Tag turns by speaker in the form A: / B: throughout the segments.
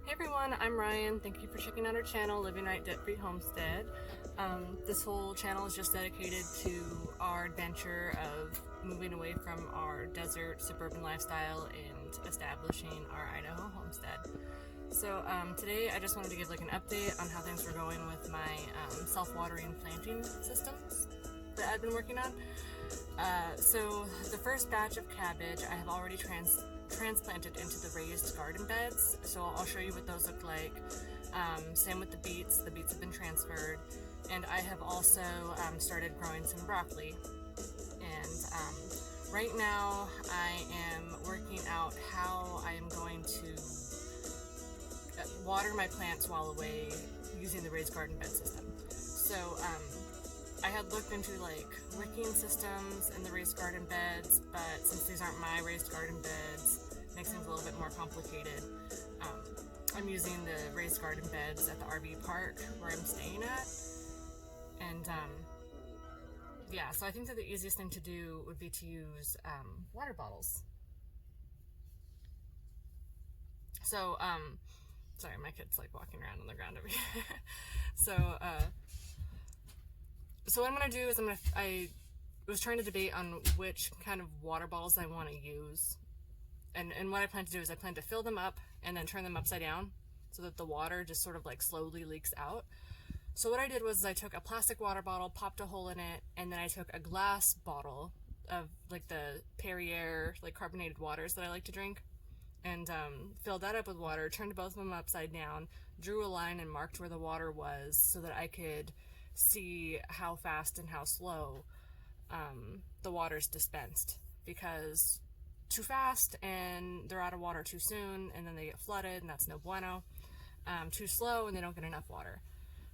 A: Hey everyone, I'm Ryan. Thank you for checking out our channel, Living Right Debt-Free Homestead. This whole channel is just dedicated to our adventure of moving away from our desert suburban lifestyle and establishing our Idaho homestead. So today I just wanted to give like an update on how things were going with my self-watering planting systems that I've been working on. So the first batch of cabbage I have already transplanted into the raised garden beds, so I'll show you what those look like. Same with the beets have been transferred, and I have also started growing some broccoli. And right now I am working out how I am going to water my plants while away using the raised garden bed system. So I had looked into like wicking systems in the raised garden beds, but since these aren't my raised garden beds, it makes things a little bit more complicated. I'm using the raised garden beds at the RV park where I'm staying at, and yeah, so I think that the easiest thing to do would be to use water bottles. So sorry, my kid's like walking around on the ground over here. So what I'm gonna do is I was trying to debate on which kind of water bottles I want to use, and what I plan to do is I plan to fill them up and then turn them upside down so that the water just sort of like slowly leaks out. So what I did was I took a plastic water bottle, popped a hole in it, and then I took a glass bottle of like the Perrier like carbonated waters that I like to drink, and filled that up with water, turned both of them upside down, drew a line and marked where the water was so that I could see how fast and how slow the water's dispensed, because too fast and they're out of water too soon and then they get flooded and that's no bueno. Too slow and they don't get enough water.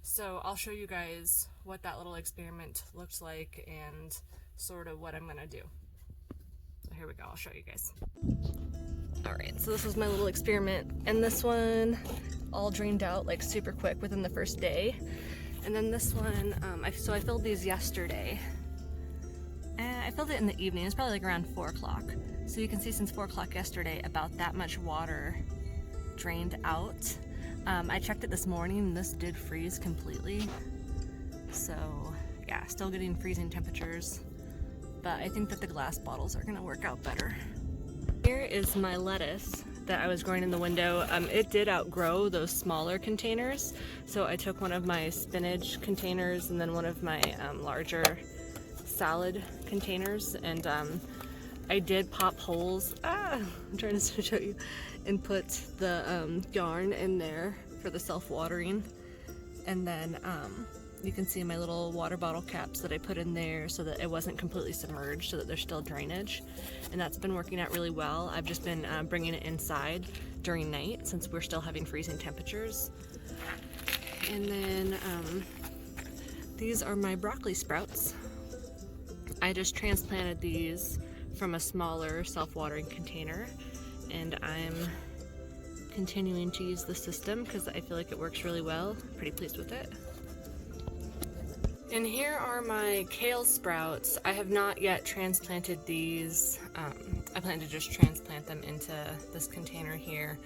A: So I'll show you guys what that little experiment looked like and sort of what I'm gonna do. So here we go, I'll show you guys. Alright, so this was my little experiment, and this one all drained out like super quick within the first day. And then this one, so I filled these yesterday. I filled it in the evening. It's probably like around 4 o'clock. So you can see since 4 o'clock yesterday, about that much water drained out. I checked it this morning and this did freeze completely. So yeah, still getting freezing temperatures. But I think that the glass bottles are gonna work out better. Here is my lettuce that I was growing in the window. It did outgrow those smaller containers, so I took one of my spinach containers and then one of my larger salad containers, and I did pop holes, I'm trying to show you, and put the yarn in there for the self-watering, and then you can see my little water bottle caps that I put in there so that it wasn't completely submerged, so that there's still drainage, and that's been working out really well. I've just been bringing it inside during night since we're still having freezing temperatures. And then these are my broccoli sprouts. I just transplanted these from a smaller self-watering container, and I'm continuing to use the system because I feel like it works really well. Pretty pleased with it. And here are my kale sprouts. I have not yet transplanted these. I plan to just transplant them into this container here.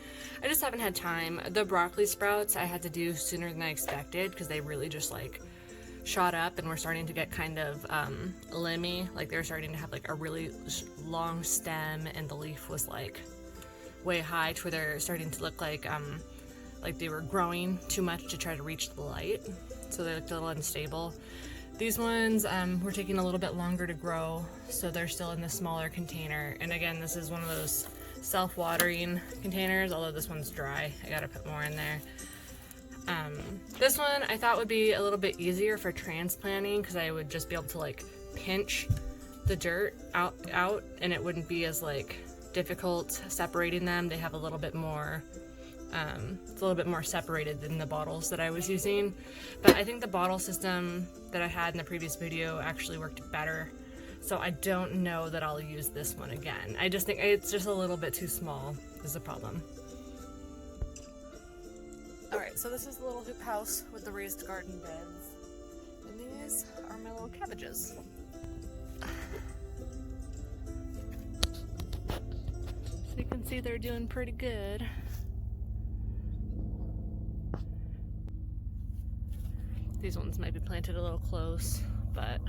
A: I just haven't had time. The broccoli sprouts I had to do sooner than I expected because they really just like shot up and were starting to get kind of limby. Like they were starting to have like a really long stem, and the leaf was like way high to where they're starting to look like they were growing too much to try to reach the light. So they looked a little unstable. These ones were taking a little bit longer to grow, so they're still in the smaller container. And again, this is one of those self-watering containers, although this one's dry. I gotta put more in there. This one I thought would be a little bit easier for transplanting because I would just be able to like pinch the dirt out and it wouldn't be as like difficult separating them. They have a little bit more it's a little bit more separated than the bottles that I was using, but I think the bottle system that I had in the previous video actually worked better, so I don't know that I'll use this one again. I just think it's just a little bit too small is the problem. Alright, so this is the little hoop house with the raised garden beds, and these are my little cabbages. So you can see they're doing pretty good. These ones might be planted a little close, but...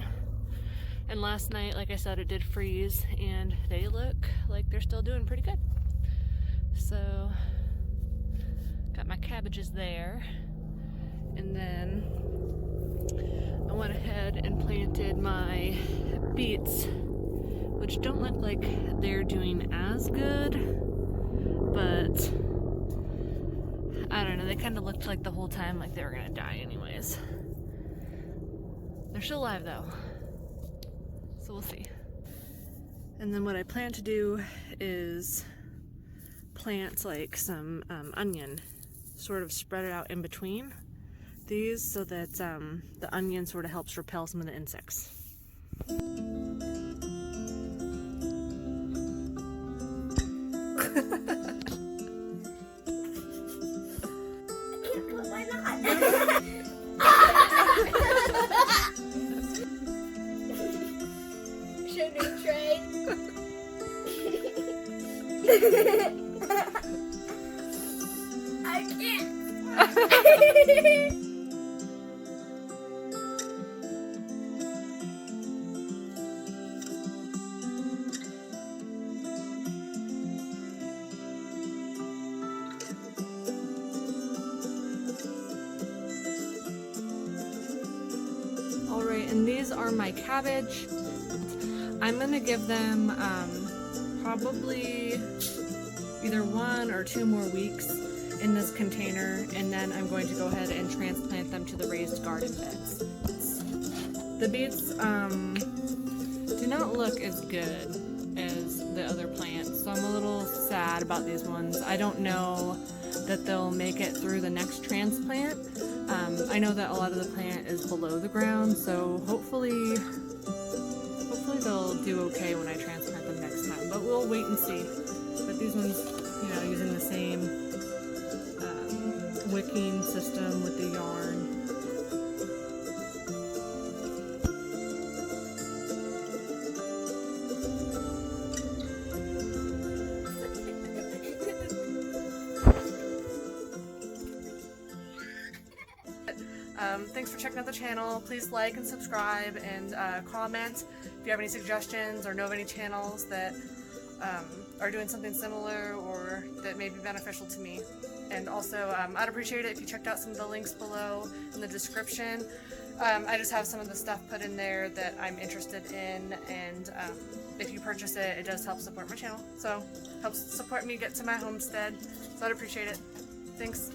A: And last night, like I said, it did freeze, and they look like they're still doing pretty good. So, got my cabbages there. And then I went ahead and planted my beets, which don't look like they're doing as good, but I don't know, they kind of looked like the whole time like they were gonna die anyways. They're still alive though, so we'll see. And then what I plan to do is plant like some onion, sort of spread it out in between these so that the onion sort of helps repel some of the insects.
B: Why not? Sugar tray. I can't.
A: Alright, and these are my cabbage. I'm gonna give them probably either 1 or 2 more weeks in this container, and then I'm going to go ahead and transplant them to the raised garden beds. The beets do not look as good as the other plants, so I'm a little sad about these ones. I don't know that they'll make it through the next transplant. I know that a lot of the plant is below the ground, so hopefully they'll do okay when I transplant them next time, but we'll wait and see. But these ones, you know, using the same wicking system with the yarn. Thanks for checking out the channel. Please like and subscribe and comment if you have any suggestions or know of any channels that are doing something similar or that may be beneficial to me. And also, I'd appreciate it if you checked out some of the links below in the description. I just have some of the stuff put in there that I'm interested in, and if you purchase it, it does help support my channel. So, helps support me get to my homestead. So I'd appreciate it. Thanks.